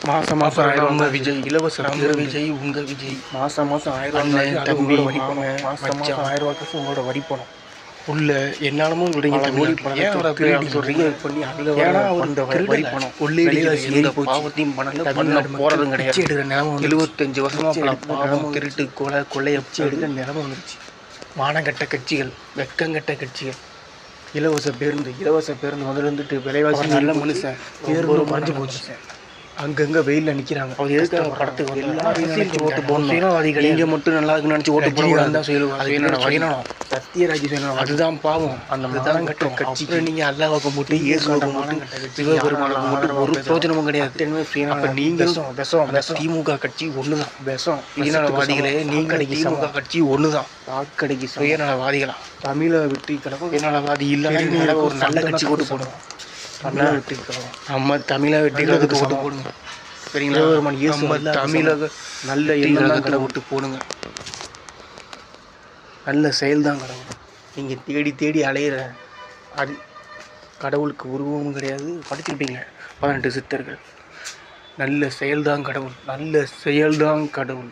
மாதம் 1000 விஜய் இலவச விஜய் உங்கள் விஜய் மாதம் 1000 தம்பி வரி பணம். மாதம் 1000 காசு உங்களோட வரி பணம் உள்ள என்னாலும் சொல்றீங்க பண்ணி அதில் அந்த வரி பணம் பாவத்தையும் போறதும் கிடையாது. 75 வருஷமா திருட்டு கொள்ளைய எடுக்க நிலம வந்துருச்சு. மானங்கட்ட கட்சிகள், வெக்கங்கட்ட கட்சிகள். இலவச பேருந்து முதல்ல இருந்துட்டு விலைவாசி நல்ல மனுஷன் பேருந்து மறைஞ்சு போச்சு. அங்கங்கே வெயிலில் நிற்கிறாங்க. அவர் எதுக்காக படத்துக்கு எல்லாரும் ஓட்டு போடணும். நீங்க மட்டும் நல்லா இருக்குன்னு நினச்சி ஓட்டு போடக்கூடாது. சத்யராஜ் அதுதான் பாவம். அந்த மதம் கட்ட கட்சிக்கு நீங்க அல்லாஹ்வுக்கு போட்டு இயேசுவுக்கு போட்டு சிவபெருமானுக்கு போட்டு ஒரு பிரயோஜனமும் கிடையாது. அப்போ நீங்கள் திமுக கட்சி ஒண்ணுதான். சுயநலவாதிகளே, நீங்கள் திமுக கட்சி ஒண்ணுதான். வாக்கடைக்கு சுயநலவாதிகளா? தமிழக வெற்றி கழகம் சுயநலவாதி இல்லைன்னா ஒரு நல்ல கட்சி ஓட்டு போடுவோம். தமிழக வெற்றி கழகம் நம்ம தமிழக வெற்றி கழகத்துக்கு ஓட்டு போடுங்க. சரிங்களா? நம்ம தமிழக நல்ல எண்ணம் ஓட்டு போடுங்க. நல்ல செயல்தான் கடவுள். நீங்கள் தேடி தேடி அலையிற அது கடவுளுக்கு உருவமும் கிடையாது. படிச்சிருப்பீங்க 18 சித்தர்கள். நல்ல செயல்தான் கடவுள். நல்ல செயல்தான் கடவுள்.